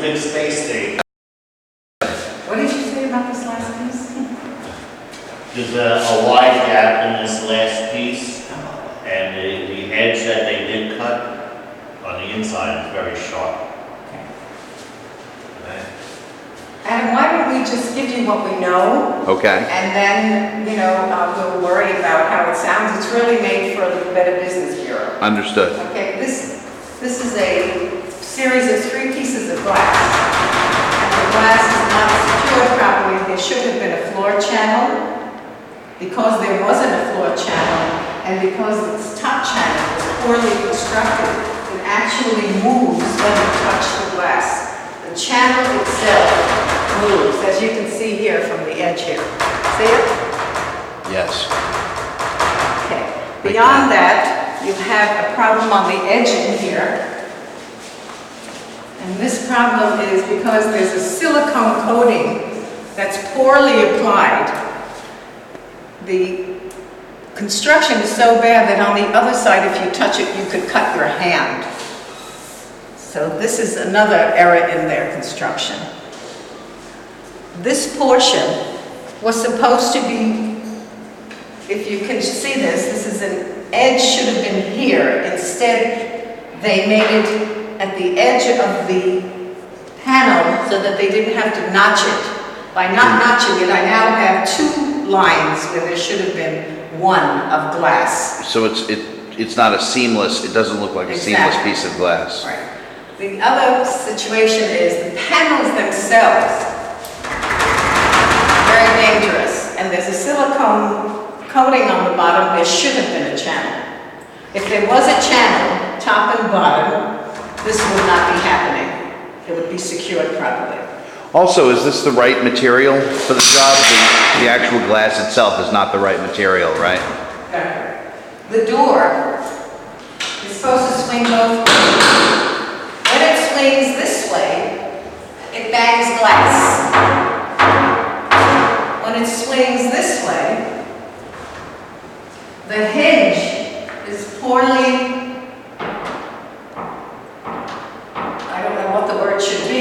Space station. What did you say about this last piece? There's a wide gap in this last piece, and the edge that they did cut on the inside is very sharp. Okay. And why don't we just give you what we know? Okay. And then, we'll worry about how it sounds. It's really made for the Better Business Bureau. Understood. Okay, this is a series of 3 pieces of glass. And the glass is not secured properly. There should have been a floor channel. Because there wasn't a floor channel, and because its top channel was poorly constructed, it actually moves when you touch the glass. The channel itself moves, as you can see here from the edge here. See it? Yes. Okay. Beyond that, you have a problem on the edge in here. And this problem is because there's a silicone coating that's poorly applied. The construction is so bad that on the other side, if you touch it, you could cut your hand. So this is another error in their construction. This portion was supposed to be, if you can see this is an edge should have been here. Instead, they made it at the edge of the panel so that they didn't have to notch it. By not notching it, I now have 2 lines where there should have been 1 of glass. So it's not a seamless, it doesn't look like a seamless piece of glass. Right. The other situation is the panels themselves are very dangerous. And there's a silicone coating on the bottom. There should have been a channel. If there was a channel, top and bottom, this would not be happening. It would be secured properly. Also, is this the right material for the job? The actual glass itself is not the right material, right? The door is supposed to swing both ways. When it swings this way, it bangs glass. When it swings this way, the hinge is poorly, I don't know what the word should be.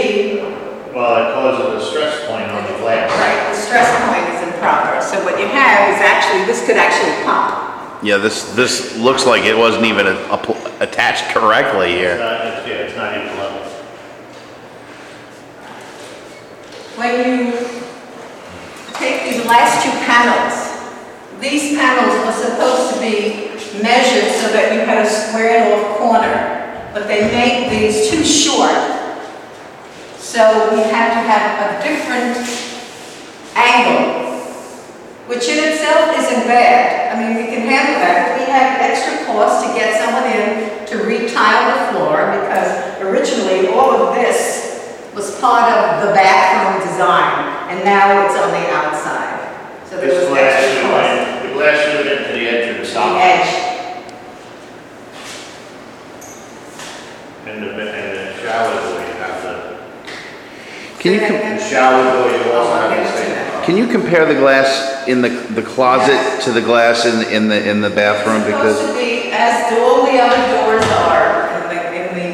Well, it causes a stress point on the glass. Right, the stress point is improper. So what you have is actually, this could actually pop. Yeah, this looks like it wasn't even attached correctly here. It's not even level. When you take these last 2 panels, these panels were supposed to be measured so that you had a squared off corner, but they made these too short. So we had to have a different angle, which in itself isn't bad. I mean, we can handle that. We had extra cost to get someone in to retile the floor because originally all of this was part of the bathroom design, and now it's on the outside. So there was extra cost. The glass should have been to the edge of the soffit. The edge. And the shower door, you have the shower door, you also have the same. Can you compare the glass in the closet to the glass in the bathroom? It's supposed to be as all the other doors are in the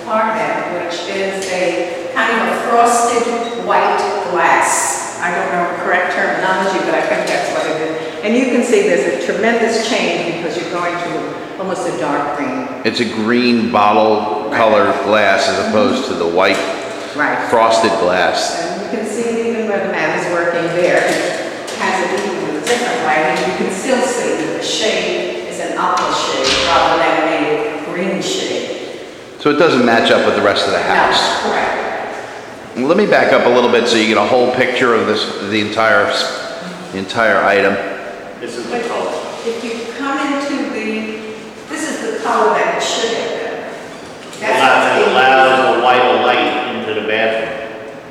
apartment, which is a kind of a frosted white glass. I don't know the correct terminology, but I think that's what it is. And you can see there's a tremendous change because you're going to almost a dark green. It's a green bottle color glass as opposed to the white frosted glass. And you can see even where the man is working there, he has it even in a different light, and you can still see that the shade is an aqua shade rather than a green shade. So it doesn't match up with the rest of the house. No, correct. Let me back up a little bit so you get a whole picture of the entire item. This is the color. If you come into this is the color that it should have been. It allows a white light into the bathroom.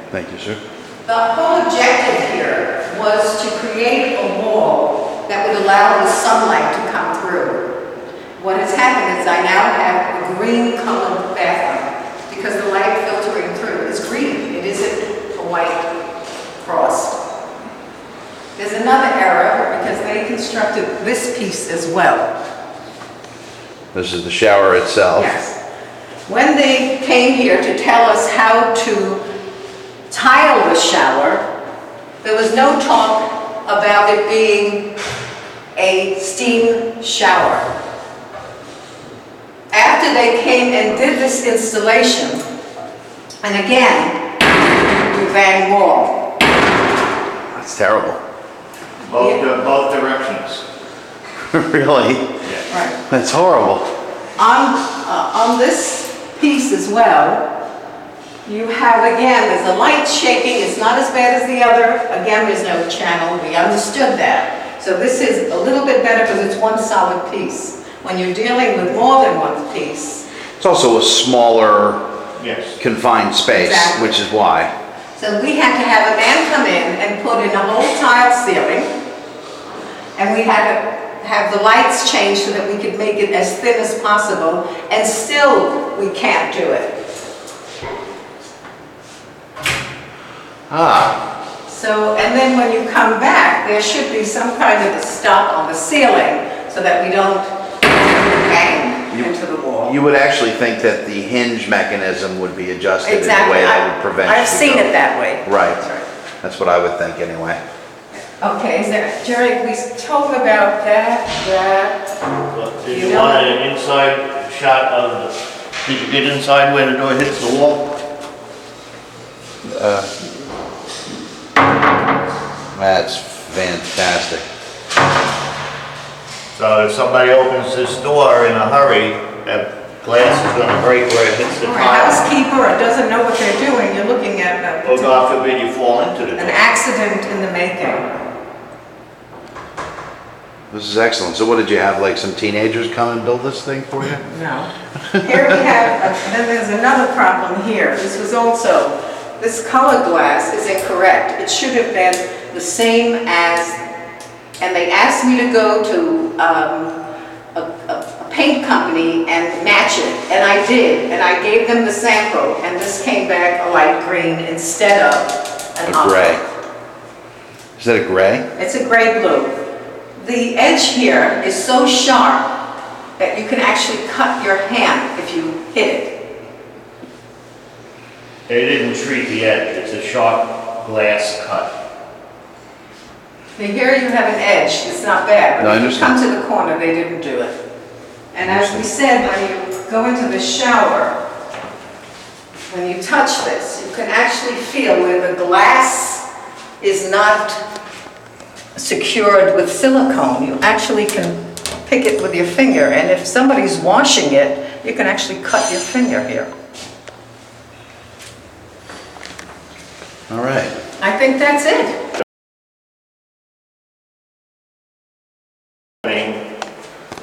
Thank you, sir. The whole objective here was to create a wall that would allow the sunlight to come through. What has happened is I now have a green colored bathroom because the light filtering through is green. It isn't a white frost. There's another error because they constructed this piece as well. This is the shower itself. Yes. When they came here to tell us how to tile the shower, there was no talk about it being a steam shower. After they came and did this installation, and again, we banged wall. That's terrible. Both directions. Really? Yeah. Right. That's horrible. On this piece as well, you have, again, there's a light shaking, it's not as bad as the other. Again, there's no channel, we understood that. So this is a little bit better because it's one solid piece. When you're dealing with more than one piece. It's also a smaller Yes. confined space, Exactly. which is why. So we had to have a man come in and put in a whole tile ceiling, and we had to have the lights changed so that we could make it as thin as possible, and still we can't do it. So, and then when you come back, there should be some kind of a stop on the ceiling so that we don't bang into the wall. You would actually think that the hinge mechanism would be adjusted in a Exactly. way that would prevent. I've you seen from- it that way. Right. That's what I would think anyway. Okay, is there, Jerry, we told about that. Did You you know- want an inside shot of the, did you get inside where the door hits the wall? That's fantastic. So if somebody opens this door in a hurry, that glass is gonna break where it hits the Or a tile. housekeeper or doesn't know what they're doing, you're looking at Or God forbid you fall into the an door. accident in the making. This is excellent. So what did you have, like some teenagers come and build this thing for you? No. Here we have, then there's another problem here. This was also, this color glass is incorrect. It should have been the same as, and they asked me to go to a paint company and match it, and I did, and I gave them the sample, and this came back a light green instead of an A aqua. gray. Is that a gray? It's a gray blue. The edge here is so sharp that you can actually cut your hand if you hit it. They didn't treat the edge, it's a sharp glass cut. Now here you have an edge, it's not bad, No, I but if you come understand. to the corner, they didn't do it. And as we said, when you go into the shower, when you touch this, you can actually feel where the glass is not secured with silicone. You actually can pick it with your finger, and if somebody's washing it, you can actually cut your finger here. All right. I think that's it.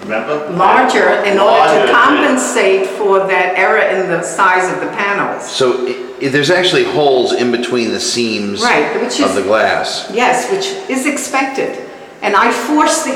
Remember? Larger in order Larger, to yeah. compensate for that error in the size of the panels. So there's actually holes in between the seams Right, which of is, the glass. yes, which is expected. And I forced the